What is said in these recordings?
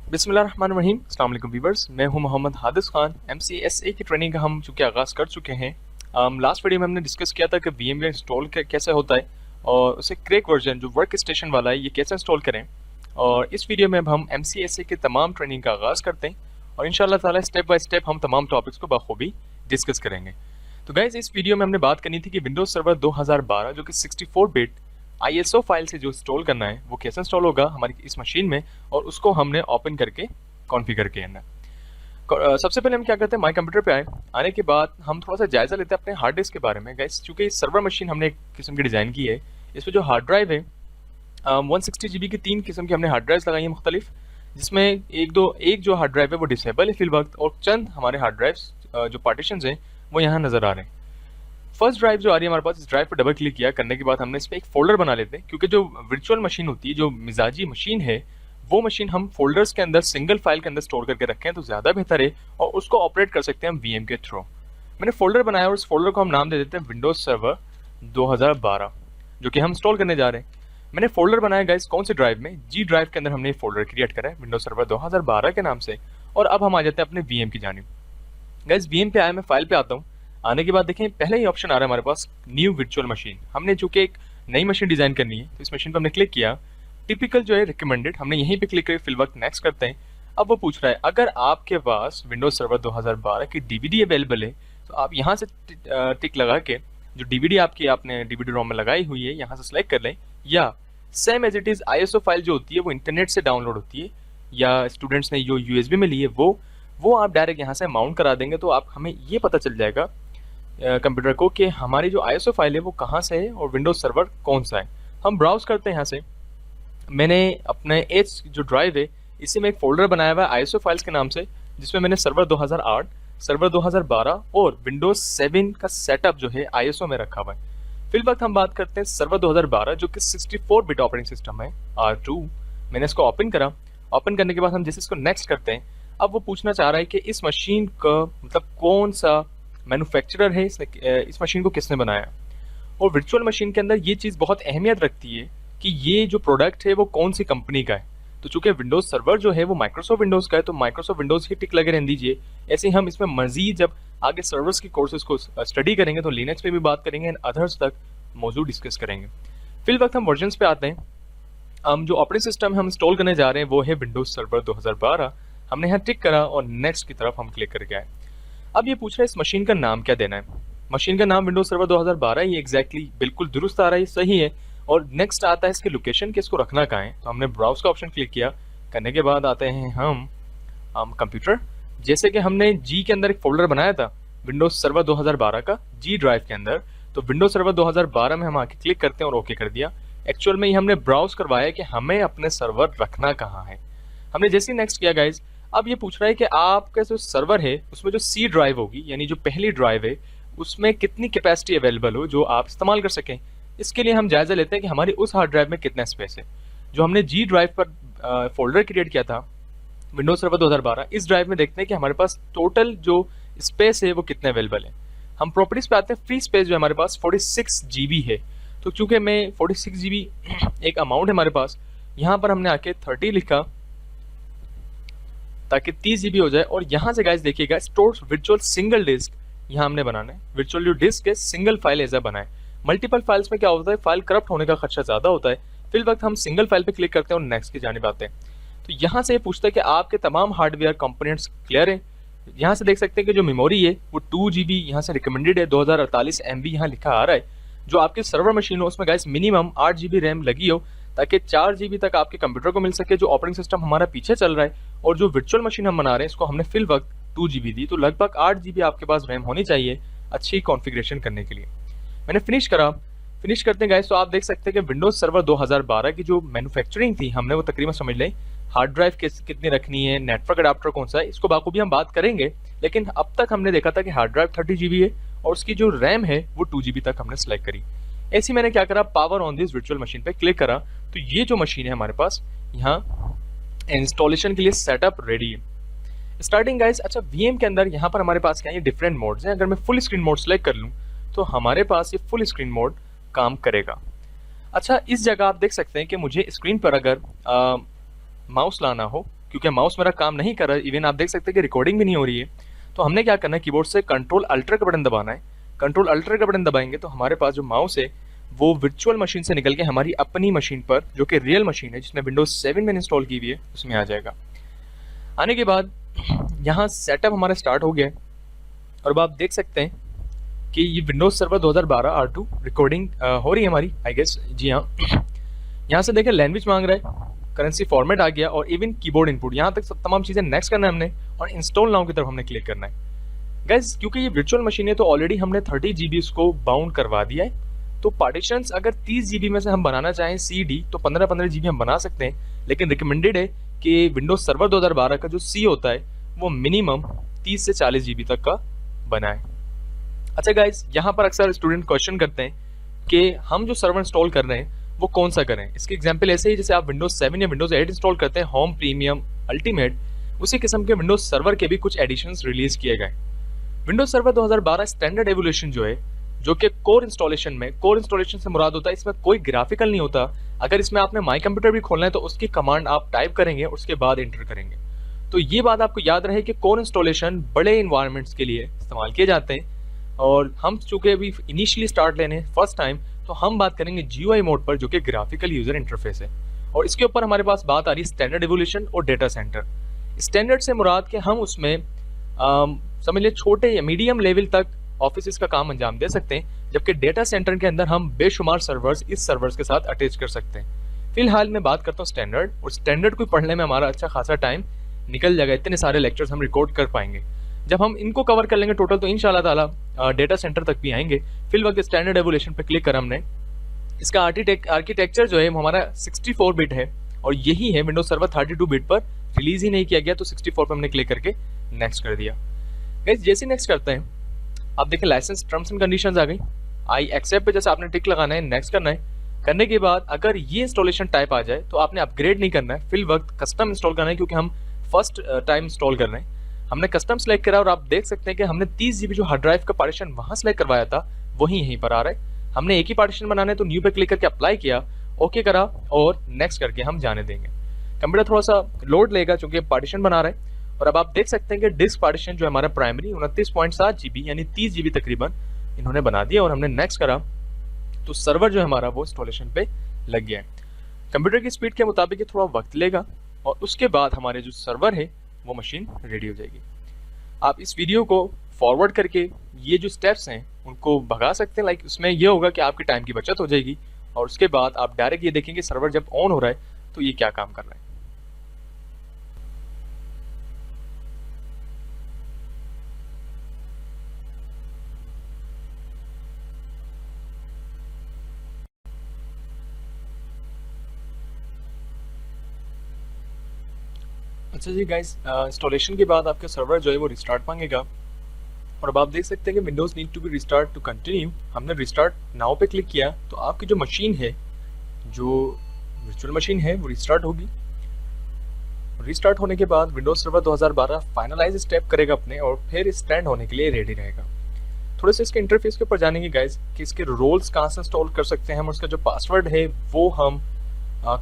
बिस्मिल्लाहिर्रहमानिर्रहीम। अस्सलाम वालेकुम व्यूअर्स, मैं हूं मोहम्मद हादिस खान। MCSA की ट्रेनिंग का हम चूँकि आगाज़ कर चुके हैं। लास्ट वीडियो में हमने डिस्कस किया था कि VMware इंस्टॉल कैसे होता है और उसे क्रैक वर्जन जो वर्क स्टेशन वाला है ये कैसे इंस्टॉल करें। और इस वीडियो में अब हम MCSA के तमाम ट्रेनिंग का आगाज़ करते हैं और इंशाल्लाह ताला स्टेप बाय स्टेप हम तमाम टॉपिक्स को बखूबी डिस्कस करेंगे। तो गाइज इस वीडियो में हमने बात करनी थी कि विंडोज सर्वर 2012 जो कि 64 बिट ISO फाइल से जो इंस्टॉल करना है वो कैसे इंस्टॉल होगा हमारी इस मशीन में, और उसको हमने ओपन करके कॉन्फ़िगर करना है। सबसे पहले हम क्या करते हैं, माई कंप्यूटर पे आने के बाद हम थोड़ा सा जायजा लेते हैं अपने हार्ड डिस्क के बारे में। गाइस चूंकि सर्वर मशीन हमने एक किस्म की डिज़ाइन की है, इसमें जो हार्ड ड्राइव है 160 GB की 3 किस्म की हमने हार्ड ड्राइव्स लगाई हैं मुख्तलिफ, जिसमें एक जो हार्ड ड्राइव है वो डिसेबल है फिल वक्त, और चंद हमारे हार्ड ड्राइव्स जो पार्टीशन हैं वो यहाँ नज़र आ रहे हैं। फर्स्ट ड्राइव जो आ रही है हमारे पास, इस ड्राइव पर डबल क्लिक किया करने के बाद हमने इस पर एक फोल्डर बना लेते हैं, क्योंकि जो वर्चुअल मशीन होती है, जो मिजाजी मशीन है, वो मशीन हम फोल्डर्स के अंदर सिंगल फाइल के अंदर स्टोर करके रखें तो ज़्यादा बेहतर है, और उसको ऑपरेट कर सकते हैं हम VM के थ्रू। मैंने फोल्डर बनाया और इस फोल्डर को हम नाम दे देते हैं विंडोज सर्वर 2012, जो कि हम इंस्टॉल करने जा रहे हैं। मैंने फोल्डर बनाया गाइस कौन से ड्राइव में, जी ड्राइव के अंदर हमने फोल्डर क्रिएट करा है विंडोज सर्वर 2012 के नाम से। और अब हम आ जाते हैं अपने VM की जानिब। गाइस VM पे आया, मैं फाइल पे आता हूँ। आने के बाद देखें पहले ही ऑप्शन आ रहा है हमारे पास न्यू वर्चुअल मशीन। हमने चूंकि एक नई मशीन डिजाइन करनी है तो इस मशीन पर हमने क्लिक किया। टिपिकल जो है रिकमेंडेड, हमने यहीं पे क्लिक करके फिल वक्त नेक्स्ट करते हैं। अब वो पूछ रहा है अगर आपके पास विंडोज सर्वर 2012 की DVD अवेलेबल है तो आप यहाँ से टिक लगा के जो DVD आपने DVD रोम में लगाई हुई है यहाँ से सिलेक्ट कर लें, या same as it is ISO file जो होती है वो इंटरनेट से डाउनलोड होती है, या स्टूडेंट्स ने जो USB में ली है वो आप डायरेक्ट यहाँ से माउंट करा देंगे तो आप हमें ये पता चल जाएगा कंप्यूटर को कि हमारी जो ISO फाइल है वो कहाँ से है और विंडोज सर्वर कौन सा है। हम ब्राउज करते हैं यहाँ से। मैंने अपने एच जो ड्राइव है इसी में एक फोल्डर बनाया हुआ है ISO फाइल्स के नाम से, जिसमें मैंने सर्वर 2008, सर्वर 2012 और विंडोज 7 का सेटअप जो है ISO में रखा हुआ है। फिल वक्त हम बात करते हैं सर्वर 2012 जो कि 64 बिट ऑपरेटिंग सिस्टम है R2। मैंने इसको ओपन करा। ओपन करने के बाद हम जैसे इसको नेक्स्ट करते हैं, अब वो पूछना चाह रहा है कि इस मशीन का मतलब कौन सा मैन्युफैक्चरर है, इस मशीन को किसने बनाया। और वर्चुअल मशीन के अंदर ये चीज़ बहुत अहमियत रखती है कि ये जो प्रोडक्ट है वो कौन सी कंपनी का है। तो चूंकि विंडोज सर्वर जो है वो माइक्रोसॉफ्ट विंडोज़ का है तो माइक्रोसॉफ्ट विंडोज़ ही टिक लगे रहने दीजिए। ऐसे ही हम इसमें मजीद जब आगे सर्वर्स की कोर्सेज को स्टडी करेंगे तो लिनक्स पे भी बात करेंगे एंड अदर्स तक मौजूद डिस्कस करेंगे। फिल वक्त हम वर्जन्स पे आते हैं। हम जो ऑपरेटिंग सिस्टम हम इंस्टॉल करने जा रहे हैं वो है विंडोज सर्वर 2012। हमने यहाँ टिक करा और नेक्स्ट की तरफ हम क्लिक करके आए। अब ये पूछ रहा है इस मशीन का नाम क्या देना है। मशीन का नाम विंडोज सर्वर 2012 ये एग्जैक्टली बिल्कुल दुरुस्त आ रहा है, सही है। और नेक्स्ट आता है इसकी लोकेशन कि इसको रखना कहाँ है, तो हमने ब्राउज का ऑप्शन क्लिक किया। करने के बाद आते हैं हम कंप्यूटर। जैसे कि हमने जी के अंदर एक फोल्डर बनाया था विंडोज सर्वर 2012 का जी ड्राइव के अंदर, तो विंडोज सर्वर 2012 में हम आके क्लिक करते हैं और ओके कर दिया। एक्चुअल में ही हमने ब्राउज करवाया कि हमें अपने सर्वर रखना कहाँ है। हमने जैसे ही नेक्स्ट किया गाइज, अब ये पूछ रहा है कि आपका जो सर्वर है उसमें जो C ड्राइव होगी यानी जो पहली ड्राइव है उसमें कितनी कैपेसिटी अवेलेबल हो जो आप इस्तेमाल कर सकें। इसके लिए हम जायजा लेते हैं कि हमारी उस हार्ड ड्राइव में कितना स्पेस है। जो हमने जी ड्राइव पर फोल्डर क्रिएट किया था विंडोज सर्वर 2012, इस ड्राइव में देखते हैं कि हमारे पास टोटल जो स्पेस है वो कितने अवेलेबल है। हम प्रॉपर्टीज पे आते हैं। फ्री स्पेस जो हमारे पास 46 GB है, तो चूंकि मैं 46 GB एक अमाउंट है हमारे पास, यहाँ पर हमने आके 30 लिखा ताकि 30 GB हो जाए। और यहाँ से गाइस देखिएगा स्टोर वर्चुअल सिंगल डिस्क यहाँ हमने बनाना है। वर्चुअल जो डिस्क है सिंगल फाइल एज बनाए। मल्टीपल फाइल्स में क्या होता है, फाइल करप्ट होने का खर्चा ज़्यादा होता है। फिल वक्त हम सिंगल फाइल पे क्लिक करते हैं और नेक्स्ट की जानिब आते हैं। तो यहाँ से पूछता है कि आपके तमाम हार्डवेयर कंपोनेंट्स क्लियर है। यहाँ से देख सकते हैं कि जो मेमोरी है वो 2 GB यहाँ से रिकमेंडेड है, 2048 MB यहाँ लिखा आ रहा है। जो आपकी सर्वर मशीन हो उसमें गाइस मिनिमम 8 GB रैम लगी हो ताकि 4 GB तक आपके कंप्यूटर को मिल सके। जो ऑपरेटिंग सिस्टम हमारा पीछे चल रहा है और जो वर्चुअल मशीन हम बना रहे हैं इसको हमने फिल वक्त 2 GB दी, तो लगभग 8 GB आपके पास रैम होनी चाहिए अच्छी कॉन्फ़िगरेशन करने के लिए। मैंने फिनिश करा। फिनिश करते हैं गाइस तो आप देख सकते हैं कि विंडोज सर्वर 2012 की जो मैन्युफैक्चरिंग थी हमने वो तकरीबन समझ लें। हार्ड ड्राइव कितनी रखनी है, नेटवर्क अडाप्टर कौन सा है, इसको बाखूबी हम बात करेंगे। लेकिन अब तक हमने देखा था कि हार्ड ड्राइव 30 GB है और उसकी जो रैम है वो 2 GB तक हमने सेलेक्ट करी। ऐसे मैंने क्या करा, power on this virtual machine पे क्लिक करा तो ये जो मशीन है हमारे पास यहाँ इंस्टॉलेशन के लिए सेटअप रेडी है। स्टार्टिंग गाइस, अच्छा VM के अंदर यहाँ पर हमारे पास क्या है, डिफरेंट मोड्स हैं। अगर मैं फुल स्क्रीन मोड सेलेक्ट कर लूँ तो हमारे पास ये फुल स्क्रीन मोड काम करेगा। अच्छा, इस जगह आप देख सकते हैं कि मुझे स्क्रीन पर अगर माउस लाना हो क्योंकि माउस मेरा काम नहीं कर रहा है, इवन आप देख सकते हैं कि रिकॉर्डिंग भी नहीं हो रही है। तो हमने क्या करना है, कीबोर्ड से कंट्रोल अल्टर का बटन दबाना है। कंट्रोल अल्टर का बटन दबाएंगे तो हमारे पास जो माउस है वो वर्चुअल मशीन से निकल के हमारी अपनी मशीन पर, जो कि रियल मशीन है जिसमें विंडोज 7 मैंने इंस्टॉल की हुई है, उसमें आ जाएगा। आने के बाद यहाँ सेटअप हमारा स्टार्ट हो गया है और अब आप देख सकते हैं कि ये विंडोज सर्वर 2012 R2 रिकॉर्डिंग हो रही है हमारी, आई गेस। जी हाँ, यहाँ से देखें लैंग्वेज मांग रहा है, करेंसी फॉर्मेट आ गया और इवन कीबोर्ड इनपुट, यहाँ तक सब तमाम चीज़ें नेक्स्ट करना है हमने और इंस्टॉल नाउ की तरफ हमने क्लिक करना है। गाइज क्योंकि ये वर्चुअल मशीन है तो ऑलरेडी हमने 30 GB उसको बाउंड करवा दिया है। तो पार्टीशंस अगर 30 GB में से हम बनाना चाहें CD तो 15-15 GB हम बना सकते हैं, लेकिन रिकमेंडेड है कि विंडोज सर्वर 2012 का जो C होता है वो मिनिमम 30 से 40 GB तक का बनाए। अच्छा गाइज, यहाँ पर अक्सर स्टूडेंट क्वेश्चन करते हैं कि हम जो सर्वर इंस्टॉल कर रहे हैं वो कौन सा करें। इसकी एग्जांपल ऐसे ही जैसे आप विंडोज 7 या विंडोज 8 इंस्टॉल करते हैं, होम, प्रीमियम, अल्टीमेट, उसी किस्म के विंडोज सर्वर के भी कुछ एडिशंस रिलीज किए गए। विंडोज सर्वर 2012 स्टैंडर्ड एवोल्यूशन जो है, जो कि कोर इंस्टॉलेशन में, कोर इंस्टॉलेशन से मुराद होता है इसमें कोई ग्राफिकल नहीं होता। अगर इसमें आपने माई कंप्यूटर भी खोलना है तो उसकी कमांड आप टाइप करेंगे, उसके बाद एंटर करेंगे। तो ये बात आपको याद रहे कि कोर इंस्टॉलेशन बड़े इन्वायरमेंट्स के लिए इस्तेमाल किए जाते हैं और हम चूंकि अभी इनिशियली स्टार्ट लेने फर्स्ट टाइम, तो हम बात करेंगे GUI मोड पर, जो कि ग्राफिकल यूजर इंटरफेस है। और इसके ऊपर हमारे पास बात आ रही है स्टैंडर्ड एवोल्यूशन और डेटा सेंटर। स्टैंडर्ड से मुराद के हम उसमें समझ लीजिए छोटे या मीडियम लेवल तक ऑफिस का काम अंजाम दे सकते हैं, जबकि डेटा सेंटर के अंदर हम बेशुमार सर्वर्स इस सर्वर्स के साथ अटैच कर सकते हैं। फिलहाल मैं बात करता हूँ स्टैंडर्ड, और स्टैंडर्ड को पढ़ने में हमारा अच्छा खासा टाइम निकल जाएगा, इतने सारे लेक्चर्स हम रिकॉर्ड कर पाएंगे। जब हम इनको कवर कर लेंगे टोटल तो इंशाल्लाह ताला डेटा सेंटर तक भी आएंगे। फिल वक्त स्टैंडर्ड एवोल्यूशन पे क्लिक कर हमने, इसका आर्किटेक्चर जो है वो हमारा 64 बिट है और यही है विंडोज सर्वर 32 बिट पर रिलीज ही नहीं किया गया, तो 64 पर हमने क्लिक करके नेक्स्ट कर दिया। गाइस जैसे नेक्स्ट करते हैं आप देखें लाइसेंस टर्म्स एंड कंडीशंस आ गई। आई एक्सेप्ट पे जैसे आपने टिक लगाना है, नेक्स्ट करना है। करने के बाद अगर ये इंस्टॉलेशन टाइप आ जाए तो आपने अपग्रेड नहीं करना है, फिल वक्त कस्टम इंस्टॉल करना है, क्योंकि हम फर्स्ट टाइम इंस्टॉल कर रहे हैं। हमने कस्टम सेलेक्ट करा और आप देख सकते हैं कि हमने 30 GB जो हार्ड ड्राइव का पार्टीशन वहां सेलेक्ट करवाया था वही यहीं पर आ रहा है। हमने एक ही पार्टीशन बनाना है तो न्यू पे क्लिक करके अप्लाई किया, ओके करा और नेक्स्ट करके हम जाने देंगे। कंप्यूटर थोड़ा सा लोड लेगा चूंकि पार्टीशन बना रहा है। और अब आप देख सकते हैं कि डिस्क पार्टीशन जो है हमारा प्राइमरी 29.7 GB यानी 30 GB तकरीबन इन्होंने बना दिया और हमने नेक्स्ट करा तो सर्वर जो है हमारा वो इंस्टॉलेशन पे लग गया है। कंप्यूटर की स्पीड के मुताबिक ये थोड़ा वक्त लेगा और उसके बाद हमारे जो सर्वर है वो मशीन रेडी हो जाएगी। आप इस वीडियो को फॉरवर्ड करके ये जो स्टेप्स हैं उनको भगा सकते हैं, लाइक उसमें ये होगा कि आपकी टाइम की बचत हो जाएगी और उसके बाद आप डायरेक्ट ये देखेंगे सर्वर जब ऑन हो रहा है तो ये क्या काम कर रहा है। अच्छा जी गाइस, इंस्टॉलेशन के बाद आपका सर्वर जो है वो रिस्टार्ट मांगेगा और अब आप देख सकते हैं कि Windows need to be restart to continue. हमने रिस्टार्ट नाउ पे क्लिक किया तो आपकी जो मशीन है, जो वर्चुअल मशीन है वो रिस्टार्ट होगी। रिस्टार्ट होने के बाद विंडोज सर्वर 2012 फाइनलाइज स्टेप करेगा अपने और फिर स्टैंड होने के लिए रेडी रहेगा। थोड़े से इसके इंटरफेस के ऊपर जानेंगे गाइस कि इसके रोल्स कहाँ से इंस्टॉल कर सकते हैं हम, उसका जो पासवर्ड है वो हम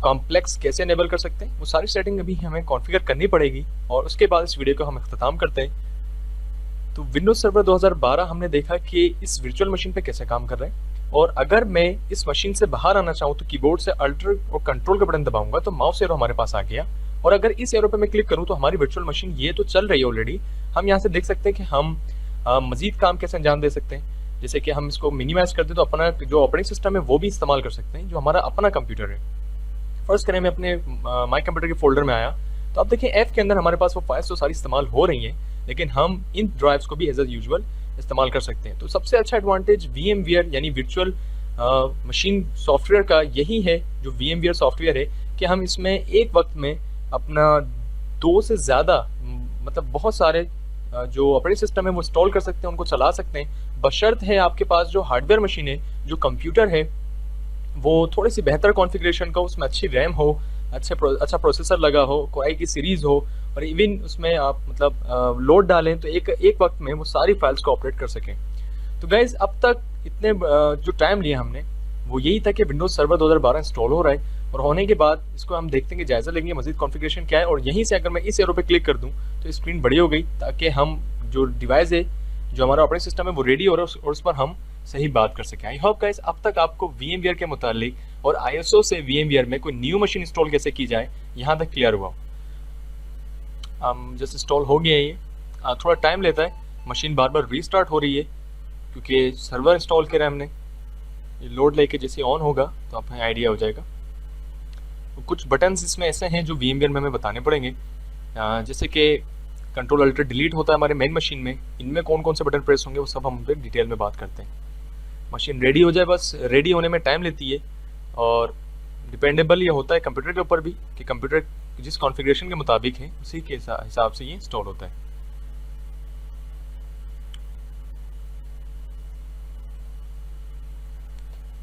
कॉम्प्लेक्स कैसे इनेबल कर सकते हैं, वो सारी सेटिंग अभी हमें कॉन्फ़िगर करनी पड़ेगी और उसके बाद इस वीडियो को हम इख्तिताम करते हैं। तो विंडोज सर्वर 2012 हमने देखा कि इस वर्चुअल मशीन पे कैसे काम कर रहे हैं और अगर मैं इस मशीन से बाहर आना चाहूँ तो कीबोर्ड से अल्टर और कंट्रोल का बटन दबाऊंगा तो माउस एरो हमारे पास आ गया और अगर इस एरो पे मैं क्लिक करूँ तो हमारी वर्चुअल मशीन ये तो चल रही है ऑलरेडी। हम यहाँ से देख सकते हैं कि हम मजीद काम कैसे अंजाम दे सकते हैं, जैसे कि हम इसको मिनिमाइज कर दें तो अपना जो ऑपरेटिंग सिस्टम है वो भी इस्तेमाल कर सकते हैं जो हमारा अपना कंप्यूटर है। फर्स्ट करें मैं अपने माई कंप्यूटर के फोल्डर में आया तो आप देखिए एफ के अंदर हमारे पास वो फाइल्स तो सारी इस्तेमाल हो रही हैं, लेकिन हम इन ड्राइव्स को भी एज यूजुअल इस्तेमाल कर सकते हैं। तो सबसे अच्छा एडवांटेज VMware यानी वर्चुअल मशीन सॉफ्टवेयर का यही है, जो VMware सॉफ्टवेयर है कि हम इसमें एक वक्त में अपना 2 से ज़्यादा मतलब बहुत सारे जो ऑपरेटिंग सिस्टम है वो इंस्टॉल कर सकते हैं, उनको चला सकते हैं, बशर्त है आपके पास जो हार्डवेयर मशीन है, जो कंप्यूटर है वो थोड़ी सी बेहतर कॉन्फ़िगरेशन का, उसमें अच्छी रैम हो, अच्छा प्रोसेसर लगा हो, कोई की सीरीज़ हो और इवन उसमें आप मतलब लोड डालें तो एक वक्त में वो सारी फाइल्स को ऑपरेट कर सकें। तो गाइज अब तक इतने जो टाइम लिया हमने वो यही था कि विंडोज सर्वर 2012 इंस्टॉल हो रहा है और होने के बाद इसको हम देखते हैं कि जायज़ा लेंगे मज़ीद कॉन्फ़िगरेशन क्या है। और यहीं से अगर मैं इस एरो पे क्लिक कर दूँ तो स्क्रीन बड़ी हो गई, ताकि हम जो डिवाइस है, जो हमारा ऑपरेटिंग सिस्टम है, वो रेडी हो रहा है और उस पर हम सही बात कर सकें। आई होप गाइस अब तक आपको VMware के मुतालिक और ISO से VMware में कोई न्यू मशीन इंस्टॉल कैसे की जाए यहाँ तक क्लियर हुआ। जैसे इंस्टॉल हो गया ये, थोड़ा टाइम लेता है, मशीन बार बार रीस्टार्ट हो रही है क्योंकि सर्वर इंस्टॉल किया हमने। ये लोड लेके जैसे ऑन होगा तो आपको आइडिया हो जाएगा। कुछ बटन्स इसमें ऐसे हैं जो VMware में हमें बताने पड़ेंगे, जैसे कि कंट्रोल अल्टर डिलीट होता है हमारे मेन मशीन में, इनमें कौन कौन से बटन प्रेस होंगे वो सब हम डिटेल में बात करते हैं। मशीन रेडी हो जाए, बस रेडी होने में टाइम लेती है और डिपेंडेबल ये होता है कंप्यूटर के ऊपर भी कि कंप्यूटर जिस कॉन्फ़िगरेशन के मुताबिक है उसी के हिसाब से ये इंस्टॉल होता है।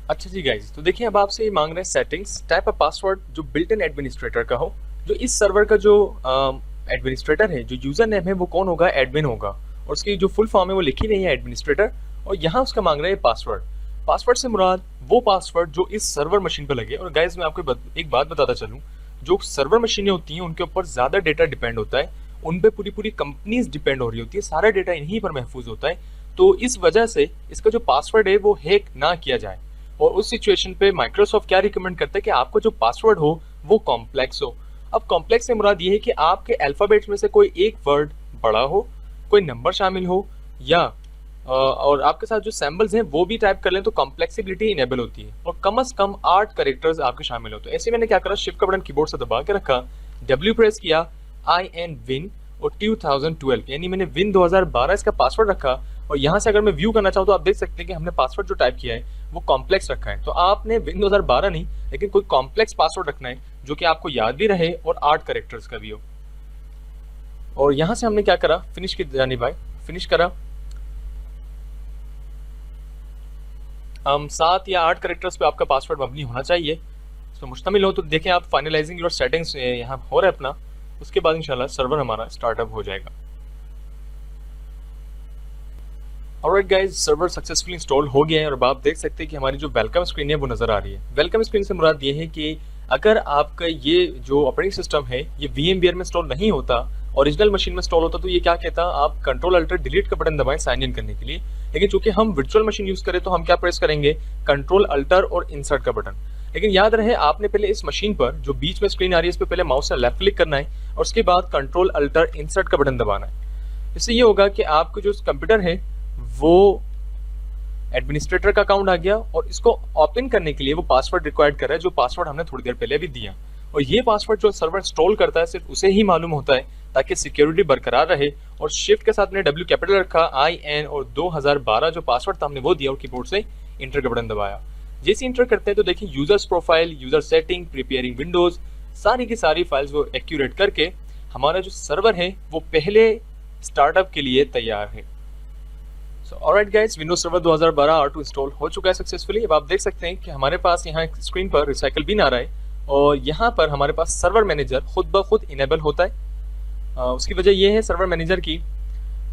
अच्छा जी गाइज, तो देखिए अब आपसे ये मांग रहे हैं सेटिंग्स, टाइप अ पासवर्ड जो बिल्ट इन एडमिनिस्ट्रेटर का हो। जो इस सर्वर का जो एडमिनिस्ट्रेटर है, जो यूजर नेम है वो कौन होगा, एडमिन होगा, और उसकी जो फुल फॉर्म है वो लिखी नहीं है एडमिनिस्ट्रेटर, और यहाँ उसका मांग रहे हैं पासवर्ड। पासवर्ड से मुराद वो पासवर्ड जो इस सर्वर मशीन पर लगे। और गाइज मैं आपको एक बात बताता चलूँ, जो सर्वर मशीनें होती हैं उनके ऊपर ज़्यादा डेटा डिपेंड होता है, उन पर पूरी कंपनीज डिपेंड हो रही होती है, सारा डेटा इन्हीं पर महफूज होता है। तो इस वजह से इसका जो पासवर्ड है वो हैक ना किया जाए। और उस सिचुएशन पे माइक्रोसॉफ्ट क्या रिकमेंड करता है कि आपको जो पासवर्ड हो वो कॉम्प्लेक्स हो। अब कॉम्प्लेक्स से मुराद ये है कि आपके अल्फ़ाबेट्स में से कोई एक वर्ड बड़ा हो, कोई नंबर शामिल हो, या और आपके साथ जो सैम्बल्स हैं वो भी टाइप कर लें तो कॉम्प्लेक्सिबिलिटी इनेबल होती है, और कम से कम 8 कैरेक्टर्स आपके शामिल हो। तो ऐसे मैंने क्या करा, शिफ्ट का बटन कीबोर्ड से दबा के रखा, W प्रेस किया, IN विन और 2012 यानी मैंने विन 2012 इसका पासवर्ड रखा। और यहाँ से अगर मैं व्यू करना चाहूँ तो आप देख सकते हैं कि हमने पासवर्ड जो टाइप किया है वो कॉम्प्लेक्स रखा है। तो आपने विन 2012 नहीं, लेकिन कोई कॉम्प्लेक्स पासवर्ड रखना है जो कि आपको याद भी रहे और 8 कैरेक्टर्स का भी हो। और यहाँ से हमने क्या करा, फिनिश की जानिब आए, फिनिश करा। 7 या 8 कैरेक्टर्स पे आपका पासवर्ड मबनी होना चाहिए, तो मुश्तमिल हो। तो देखें आप फाइनलाइजिंग योर सेटिंग्स यहाँ हो रहा है अपना, उसके बाद इंशाल्लाह सर्वर हमारा स्टार्टअप हो जाएगा। Alright guys, server successfully install हो गया है और अब आप देख सकते हैं कि हमारी जो वेलकम स्क्रीन है वो नज़र आ रही है। वेलकम स्क्रीन से मुराद ये है कि अगर आपका ये जो ऑपरेटिंग सिस्टम है ये VMware में इंस्टॉल नहीं होता, ओरिजिनल मशीन में इंस्टॉल होता, तो ये क्या कहता, आप कंट्रोल अल्टर डिलीट का बटन दबाएं साइन इन करने के लिए। लेकिन चूंकि हम वर्चुअल मशीन यूज़ करें तो हम क्या प्रेस करेंगे, कंट्रोल अल्टर और इंसर्ट का बटन। लेकिन याद रहे आपने पहले इस मशीन पर जो बीच में स्क्रीन आ रही है इस पर पहले माउस से लेफ्ट क्लिक करना है और उसके बाद कंट्रोल अल्टर इंसर्ट का बटन दबाना है। इससे ये होगा कि आपको जो कंप्यूटर है वो एडमिनिस्ट्रेटर का अकाउंट आ गया और इसको ओपन करने के लिए वो पासवर्ड रिक्वायर्ड कर रहा है, जो पासवर्ड हमने थोड़ी देर पहले भी दिया। और ये पासवर्ड जो सर्वर इंस्टॉल करता है सिर्फ उसे ही मालूम होता है, ताकि सिक्योरिटी बरकरार रहे। और शिफ्ट के साथ मैंने W कैपिटल रखा, IN और 2012 जो पासवर्ड था हमने वो दिया और कीबोर्ड से इंटर का बटन दबाया। जैसे इंटर करते हैं तो देखिए users profile, user setting, preparing Windows, सारी की सारी फाइल्स वो एक्यूरेट करके हमारा जो सर्वर है वो पहले स्टार्टअप के लिए तैयार है। Alright guys, Windows server 2012 R2 install हो चुका है सक्सेसफुली। अब आप देख सकते हैं कि हमारे पास यहाँ स्क्रीन पर रिसाइकल बिन आ रहा है और यहाँ पर हमारे पास सर्वर मैनेजर खुद ब खुद इनेबल होता है। उसकी वजह यह है सर्वर मैनेजर की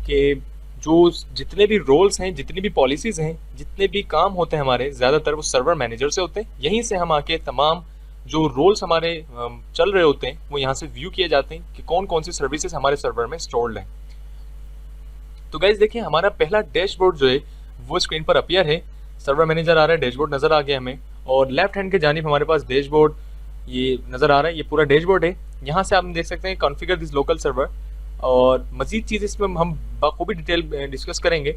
कि जो जितने भी रोल्स हैं, जितनी भी पॉलिसीज़ हैं, जितने भी काम होते हैं हमारे, ज़्यादातर वो सर्वर मैनेजर से होते हैं। यहीं से हम आके तमाम जो रोल्स हमारे चल रहे होते हैं वो यहाँ से व्यू किए जाते हैं कि कौन कौन सी सर्विसेज हमारे सर्वर में स्टोर्ड हैं। तो गाइज देखिए हमारा पहला डैशबोर्ड जो है वो स्क्रीन पर अपीयर है, सर्वर मैनेजर आ रहा है, डैशबोर्ड नज़र आ गया हमें, और लेफ्ट हैंड के जानिब हमारे पास डैशबोर्ड ये नज़र आ रहा है, ये पूरा डैशबोर्ड है। यहाँ से आप देख सकते हैं कॉन्फ़िगर दिस लोकल सर्वर, और मज़ीद चीज़ इसमें हम बखूबी डिटेल डिस्कस करेंगे।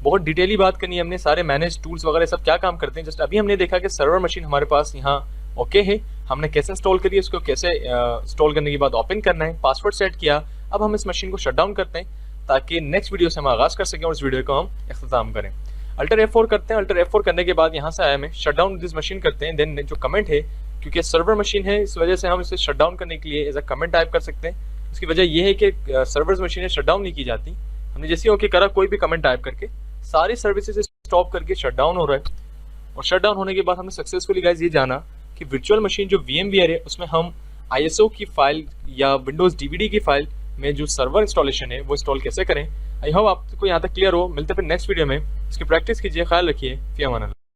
बहुत डिटेली बात करनी है हमने, सारे मैनेज टूल्स वगैरह सब क्या काम करते हैं। जस्ट अभी हमने देखा कि सर्वर मशीन हमारे पास यहाँ ओके है, हमने कैसे इंस्टॉल करी, इसको कैसे इंस्टॉल करने के बाद ओपन करना है, पासवर्ड सेट किया। अब हम इस मशीन को शट डाउन करते हैं ताकि नेक्स्ट वीडियो से हम आगाज़ कर सकें और इस वीडियो को हम इख्तिताम करें। अल्टर F4 करते हैं, अल्टर F4 करने के बाद यहाँ से आया हमें शट डाउन दिस मशीन करते हैं। देन जो कमेंट है, क्योंकि सर्वर मशीन है इस वजह से हम इसे शट डाउन करने के लिए एज अ कमेंट टाइप कर सकते हैं। उसकी वजह यह है कि सर्वर्स मशीनें शट डाउन नहीं की जाती। हमने जैसे ओके करा, कोई भी कमेंट टाइप करके सारी सर्विसेज स्टॉप करके शट डाउन हो रहा है। और शट डाउन होने के बाद हमने सक्सेसफुली गाइस ये जाना कि वर्चुअल मशीन जो VMware है उसमें हम ISO की फाइल या विंडोज़ DVD की फाइल में जो सर्वर इंस्टॉलेशन है वो इंस्टॉल कैसे करें। आई होप आपको यहाँ तक क्लियर हो। मिलते हैं फिर नेक्स्ट वीडियो में, इसकी प्रैक्टिस कीजिए, ख्याल रखिए, फी अमान अल्लाह।